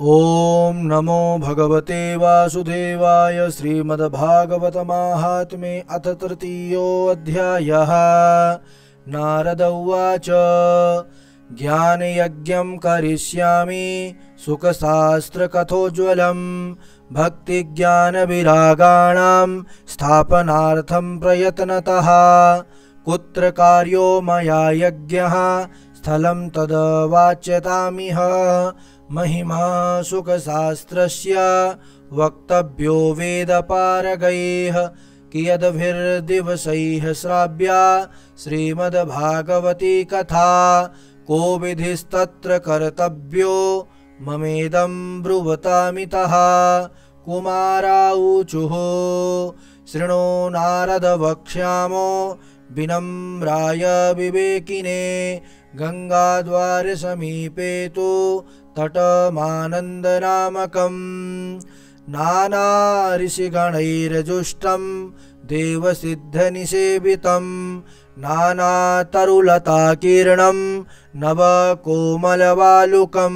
ओम नमो भगवते वासुदेवाय। श्रीमद्भागवत माहात्म्ये अथ तृतीयोऽध्यायः। नारद उवाच ज्ञानयज्ञं करिष्यामि सुखशास्त्रकथोज्ज्वलं भक्तिज्ञानविरागाणां स्थापनार्थं प्रयत्नतः। कुत्र कार्यो मया यज्ञः स्थलं तद्वाच्यतामिह। महिमा सुखशास्त्रस्य वक्तव्यो वेदपारगैः कियद्भिर्दिवसैः श्राव्या श्रीमद्भागवती कथा। को विधिस्तत्र कर्तव्यो ममेदं ब्रुवतामितः। कुमाराऊचुः शृणु नारद वक्ष्यामो विनम्राय विवेकिने। गंगाद्वार समीपे तु तटमानन्दनामकं नाना ऋषिगणैर्जुष्टं देवसिद्धनिसेवितं। नानातरुलताकीर्णं नवकोमलवालुकं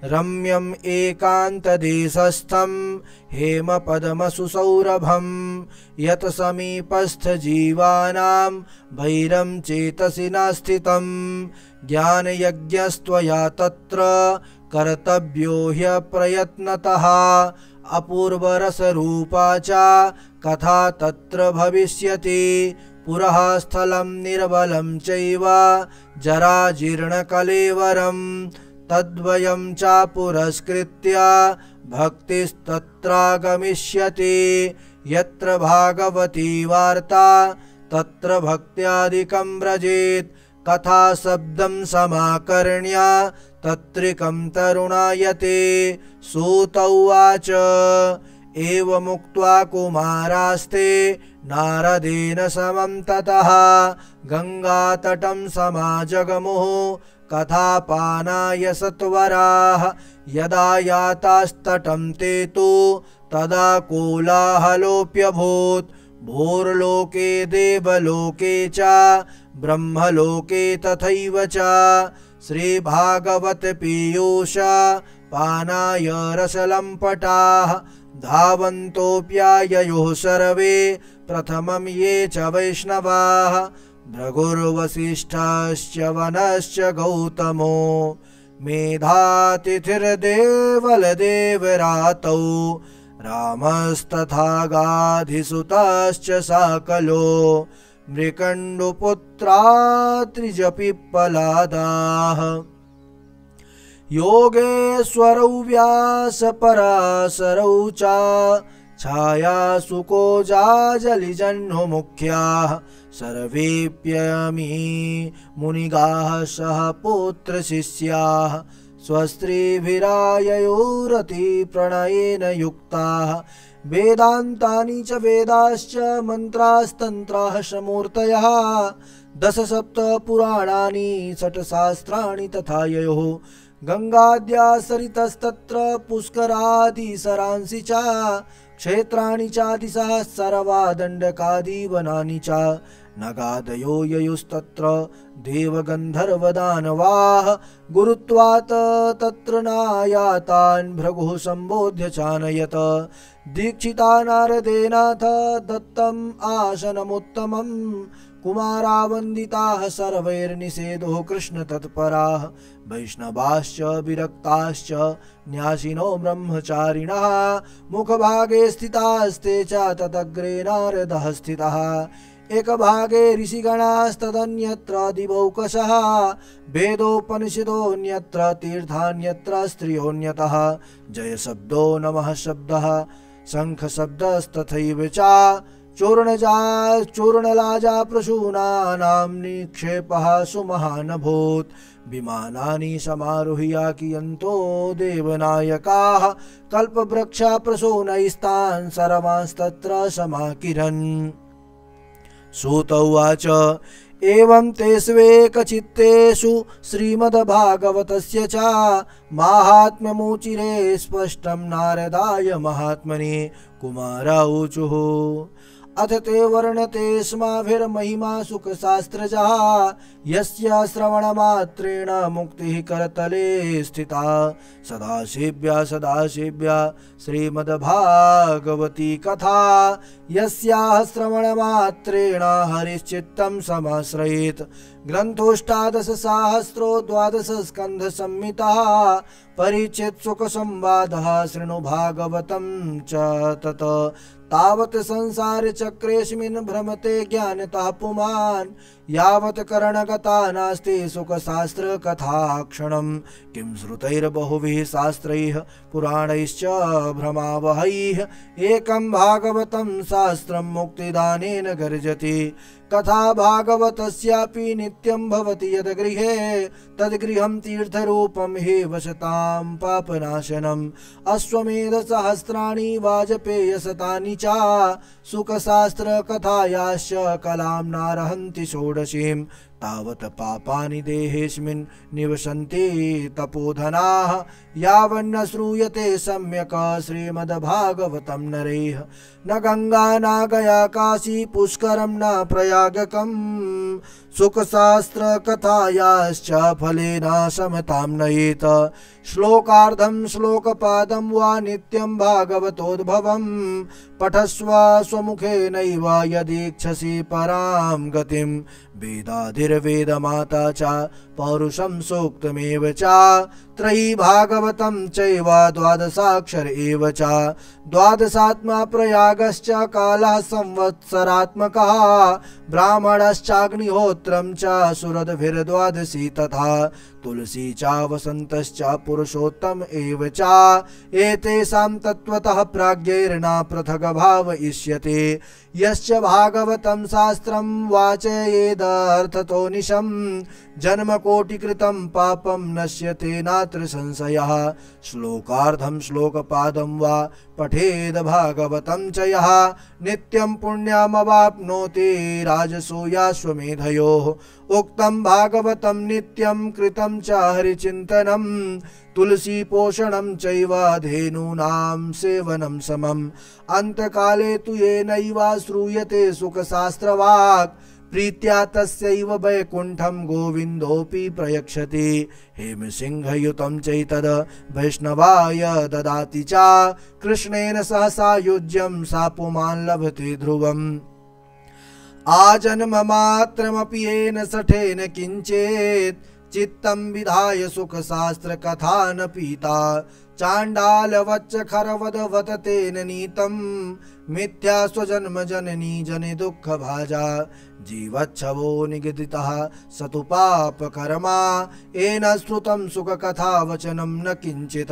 रम्यम् एकान्तदेशस्थं हेमपद्मसुसौरभं। यत् समीपस्थजीवानां वैरं चेतसि न स्थितं। ज्ञानयज्ञस्त्वया तत्र कर्तव्यो ह्यप्रयत्नतः। अपूर्वरसरूपा च कथा तत्र भविष्यति। पुरः स्थलं निर्बलं चैव जराजीर्णकलेवरं। तद्वयं च पुरस्कृत्य भक्तिस्तत्रागमिष्यति। यत्र भागवती वार्ता तत्र भक्त्यादिकं व्रजेत्। कथा शब्दं समाकर्ण्य तत्रिकं तरुणायते। सूत उवाच एवमुक्त्वा कुमारास्ते नारदेन समं ततः गंगातटं समाजगमुः कथापानाय सत्वराः। यदा यातास्तटं ते तु तदा कोलाहलोऽप्यभूत्। भूर्लोके देवलोके च ब्रह्मलोके तथैव च। श्रीभागवत पीयूष पानाय रसलम्पटाः धावन्तोऽप्याययुः सर्वे प्रथमं ये च वैष्णवाः। भृगुर्वसिष्ठश्च वनश्च गौतमो मेधातिथिर्देवलदेवरातौ। रामस्तथागाधिसुतश्च साकलो मृकण्डुपुत्रा त्रिजपिप्पलादाः। योगेश्वरौ व्यासपराशरौ च छायासुको जाजलिजह्नुमुख्याः। सर्वेऽप्यमी मुनिगाः सह पुत्रशिष्याः स्वस्त्रीभिराययोरति प्रणयेन युक्ताः। वेदान्तानि च वेदाश्च मन्त्रास्तन्त्राः समूर्तयः। दश सप्त पुराणानि षट्शास्त्राणि तथा ययोः। गंगाद्या सरितस्तत्र पुष्करादिसरांसि च। क्षेत्राणि चादिशः सर्वा दण्डकादिवनानि च। नगादयो ययुस्तत्र देवगन्धर्वदानवाः। गुरुत्वात् तत्र नायातान् भृगुः सम्बोध्य चानयत। दीक्षिता नारदेनाथ दत्तम् आसनमुत्तमं। कुमारावन्दिताः सर्वैर्निषेदो कृष्ण तत्पराः। वैष्णवाश्च विरक्ताश्च न्यासिनो ब्रह्मचारिणः। मुखभागे स्थितास्ते च तदग्रे नारदः स्थितः। एकभागे ऋषिगणास्तदन्यत्र दिवौकशः। वेदोपनिषदोऽन्यत्र तीर्थान्यत्र स्त्रियोऽन्यतः। जय शब्दो नमः शब्दः शङ्खशब्दस्तथैव च। चूर्णलाजा प्रसूनानां निक्षेपः सुमहानभूत्। विमानानि समारुह्य कियन्तो देवनायकाः। कल्पवृक्षा प्रसूनैस्तान् सर्वांस्तत्र समाकिरन्। सूत उवाच एवं तेष्वेकचित्तेषु श्रीमद्भागवतस्य च माहात्म्यमुचिरे स्पष्टं नारदाय महात्मने। कुमाराऊचुः अथ ते वर्णते स्माभिर्महिमा सुखशास्त्रजः यस्य श्रवणमात्रेण मुक्तिः करतले स्थिता। सदाशिव्या श्रीमद्भागवती कथा यस्याः श्रवणमात्रेण हरिश्चित्तं समाश्रयेत्। ग्रन्थोऽष्टादश सहस्रो द्वादश स्कन्ध संहिता परिचित सुख संवादः शृणु भागवतं च तत्। तावत् संसार चक्रेऽस्मिन् भ्रमते ज्ञानतः पुमान् यावत् करणगता नास्ति सुखशास्त्र कथा क्षणम्। किं श्रुतैर्बहुभिः शास्त्रैः पुराणैश्च भ्रमावहैः एकं भागवतं शास्त्रं मुक्तिदानेन गर्जति। कथा भागवतस्यापि नित्यं भवति यद् गृहे तद्गृहं तीर्थरूपं हि वसतां पापनाशनम्। अश्वमेधसहस्राणि वाजपेयशतानि च सुखशास्त्र कथायाश्च कलां नारहन्ति षोडशीं। तावत् पापानि देहेऽस्मिन् निवसन्ति तपोधनाः यावन्न श्रूयते सम्यक् श्रीमद्भागवतं नरैः। न गंगा न गया काशी पुष्करं न प्रयागकम् सुखशास्त्र कथायाश्च फलेन समतां नयेत। श्लोकार्धं श्लोकपादं वा नित्यं भागवतोद्भवं पठस्व स्वमुखेनैव यदीक्षसि परां गतिं। वेदाधिर्वेदमाता च पौरुषं सूक्तमेव च त्रयी भागवतं चैव द्वादशाक्षर एव च। द्वादशात्मा प्रयागश्च कालः संवत्सरात्मकः ब्राह्मणश्चाग्निहोत्रं च सुरद्भिर्द्वादशी तथा। तुलसी च वसन्तश्च पुरुषोत्तम एव च एतेषां तत्त्वतः प्राज्ञैर्न पृथग् भावयिष्यते। यश्च भागवतं शास्त्रं वाचयेदर्थतो निशं जन्मकोटिकृतं पापं नश्यते नात्र संशयः। श्लोकार्धं श्लोकपादं वा पठेद भागवतं च यः नित्यं पुण्यमवाप्नोति राजसूयाश्वमेधयोः। उक्तं भागवतं नित्यं कृतं च हरिचिन्तनं तुलसी पोषणं चैव धेनूनां सेवनं समम्। अन्तकाले तु येनैव श्रूयते सुखशास्त्रवाक् प्रीत्या तस्यैव वैकुण्ठं गोविन्दोऽपि प्रयक्षति। हेमसिंहयुतं चैतद् वैष्णवाय ददाति च कृष्णेन सह सायुज्यं सा पुमान् लभते ध्रुवम्। आजन्ममात्रमपि येन सठेन किञ्चेत् चित्तं विधाय सुखशास्त्र कथा न पीता। चाण्डालवच्च खरवदवत तेन नीतं मिथ्या स्वजन्म जननी जनि दुःख भाजा। जीवच्छवो निगदितः स तु पापकर्मा येन श्रुतं सुखकथा वचनं न किञ्चित्।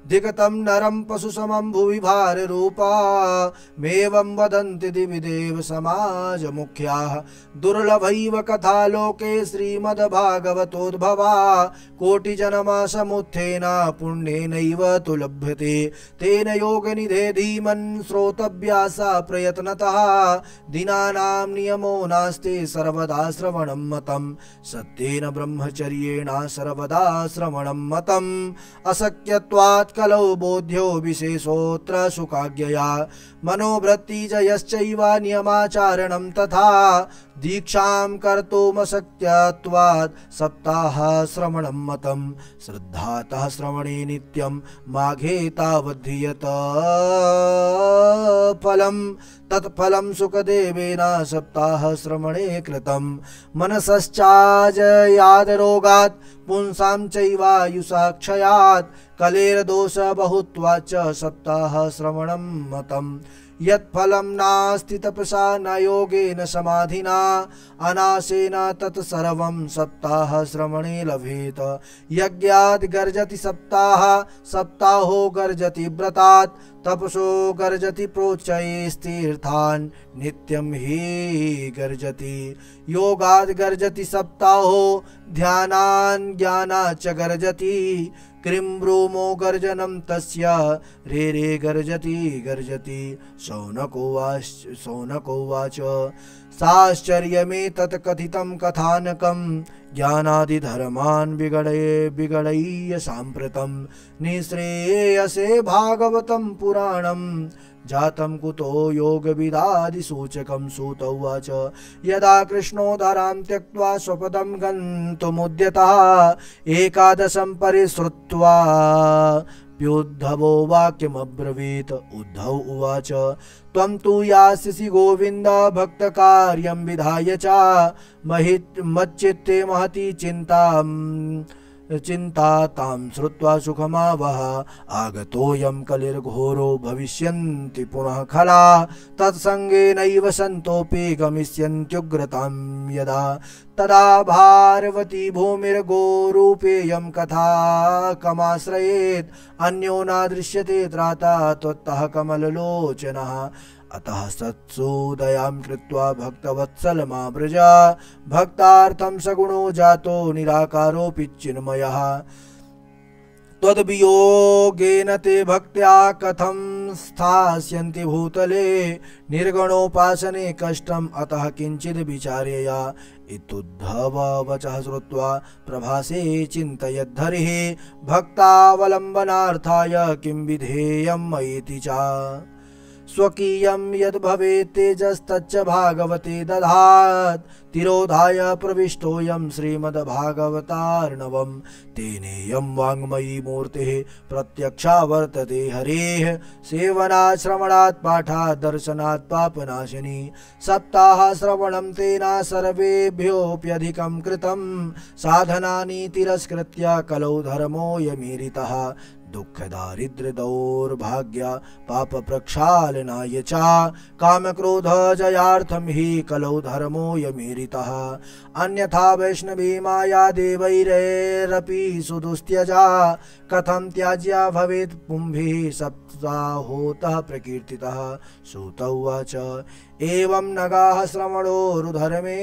धिगतं नरं पशुसमं भुवि भाररूपा मेवं वदन्ति दिवि देव समाजमुख्याः। दुर्लभैव कथा लोके श्रीमद्भागवतोद्भवा कोटिजन्मसमुत्थेन पुण्येनैव तु लभ्यते। तेन योगनिधे धीमन् श्रोतव्या सा प्रयत्नतः दिनानां नियमो नास्ति सर्वदा श्रवणं मतम्। सत्येन ब्रह्मचर्येण सर्वदा श्रवणं मतम्। अशक्यत्वात् कलौ बोध्यो विशेषोऽत्र शुकाज्ञया। मनोवृत्तिजयश्चैव नियमाचारणं तथा दीक्षां कर्तुमशक्यत्वात् सप्ताह श्रवणं मतम्। श्रद्धातः श्रवणे नित्यं माघे तावद्धीयत फलम्। तत्फलं सुखदेवेन सप्ताह श्रवणे कृतं। मनसश्चाजयादरोगात् पुंसां चैवायुषा क्षयात् कलेर्दोष बहुत्वाच्च सप्ताह श्रवणं मतम्। यत्फलं नास्ति तपसा न योगेन समाधिना अनासेन तत्सर्वं सप्ताह श्रवणे लभेत। यज्ञात् गर्जति सप्ताह सप्ताहो गर्जति व्रतात् तपसो गर्जति प्रोच्चैस्तीर्थान् नित्यं हि गर्जति। योगात् गर्जति सप्ताहो ध्यानान् ज्ञानाच्च गर्जति। क्रीं ब्रूमो गर्जनं तस्य रे रे गर्जति गर्जति। शौनकोवाच साश्चर्यमेतत् कथितं कथानकं ज्ञानादिधर्मान् विगडय्य साम्प्रतं निःश्रेयसे भागवतं पुराणं जातं कुतो योगविदादिसूचकं सूत उवाच यदा कृष्णोदरां त्यक्त्वा स्वपदं गन्तुमुद्यतः एकादशं परिश्रुत्वा प्योद्धवो वाक्यमब्रवीत् उद्धव उवाच त्वं तु यास्यसि गोविन्द भक्तकार्यं विधाय च मच्चित्ते महती चिन्ता तां श्रुत्वा सुखमावह आगतोऽयं कलिर्घोरो भविष्यन्ति पुनः खला तत्सङ्गेनैव सन्तोऽपि गमिष्यन्त्युग्रतां यदा तदा भारवती भूमिर्गोरूपेयं कथा कमाश्रयेत् अन्यो नादृश्यते त्राता त्वत्तः कमललोचनः अतः सत्सुदयां कृत्वा भक्तवत्सलमाव्रज भक्तार्थं सगुणो जातो निराकारोऽपि चिन्मयः त्वद्वियोगेन ते भक्त्या कथं स्थास्यन्ति भूतले निर्गुणोपासने कष्टम् अतः किञ्चिद् विचार्यय इत्युद्धव वचः श्रुत्वा प्रभासे चिन्तयद्धरिः भक्तावलम्बनार्थाय किं विधेयं मयेति च स्वकीयं यद् भवेत् तेजस्तच्च भागवते दधात् तिरोधाय प्रविष्टोऽयं श्रीमद्भागवतार्णवं तेनेयं वाङ्मयी मूर्तिः प्रत्यक्षा वर्तते हरेः सेवनात् श्रवणात् पाठात् दर्शनात् पापनाशिनी सप्ताहश्रवणं तेन सर्वेभ्योऽप्यधिकं कृतं साधनानि तिरस्कृत्य कलौ धर्मोऽयमीरितः दुःखदारिद्र्य दौर्भाग्य पाप प्रक्षालनाय च कामक्रोध जयार्थं हि कलौ धर्मोऽयमीरितः अन्यथा वैष्णवी माया देवैरपि सुदुस्त्यजा कथं त्याज्या भवेत् पुंभिः सप्ताहोतः प्रकीर्तितः सूत उवाच एवं नगाः श्रवणोरुधर्मे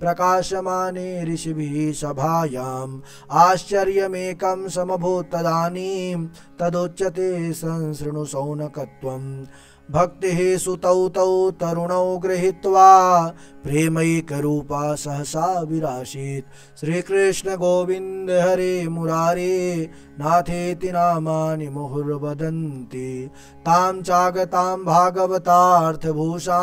प्रकाशमाने ऋषिभिः सभायाम् आश्चर्यमेकं समभूत् तदानीं तदुच्यते संशृणु शौनकत्वम् भक्तिः सुतौ तौ तरुणौ गृहीत्वा प्रेमैकरूपा सहसा विरासीत् श्रीकृष्ण गोविन्द हरे मुरारे नाथेति नामानि मुहुर्वदन्ति तां चागतां भागवतार्थभूषां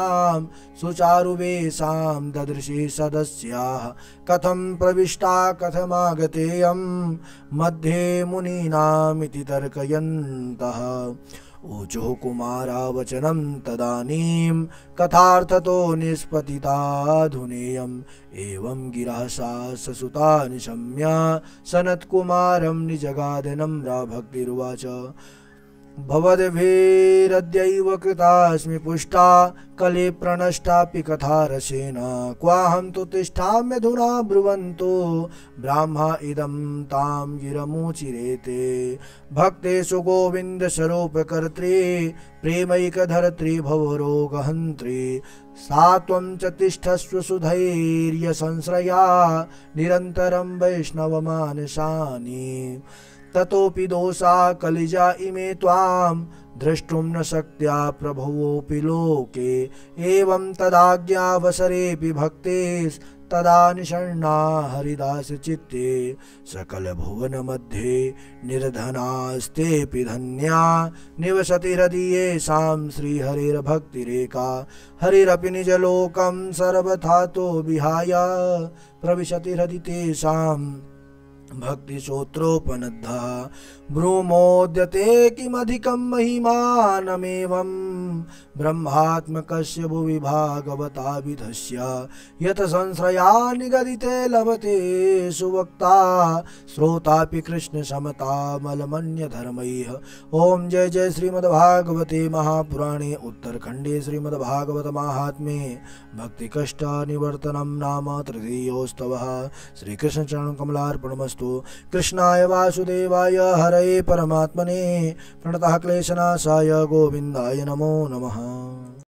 सुचारुवेशां ददृशे सदस्याः कथं प्रविष्टा कथमागतेयं मध्ये मुनीनामिति तर्कयन्तः ऊचुः कुमारा वचनं तदानीं कथार्थतो निष्पतिताधुनेयम् एवं गिरः सा ससुता निशम्य सनत्कुमारं निजगादनं भक्तिरुवाच भवद्भिरद्यैव कृतास्मि पुष्टा कले प्रणष्टापि कथारसेन क्वाहं तु तिष्ठाम्यधुना ब्रुवन्तो ब्राह्मा इदं तां गिरमुचिरेते भक्तेषु गोविन्द स्वरूपकर्त्री प्रेमैकधर्त्री भवरोगहन्त्री सा त्वं च तिष्ठस्व सुधैर्य संश्रया निरन्तरं वैष्णवमानसानि ततोऽपि दोषा कलिजा इमे त्वां द्रष्टुं न शक्त्या प्रभवोऽपि लोके एवं तदाज्ञावसरेऽपि भक्तेस्तदा निषण्णा हरिदास चित्ते सकलभुवनमध्ये निर्धनास्तेऽपि धन्या निवसति हृदि येषां श्रीहरिर्भक्तिरेका हरिरपि निजलोकं सर्वथातो विहाय प्रविशति हृदि तेषां भक्तिश्रोत्रोपनद्धः ब्रूमोद्यते किमधिकं महिमानमेवं ब्रह्मात्मकस्य भुवि भागवताभिधस्य यत संश्रया निगदिते लभते सुवक्ता श्रोतापि कृष्ण समतामलमन्यधर्मैः। ओम जय जय श्रीमद्भागवते महापुराणे उत्तरखंडे श्रीमद्भागवत महात्म्ये भक्ति कष्ट निवर्तनम नाम तृतीयोस्तवः। श्रीकृष्ण चरण कमलार्पणमस्तु। कृष्णाय वासुदेवाय हरये परमात्मने प्रणतः क्लेशनाशाय गोविन्दाय नमो नमः।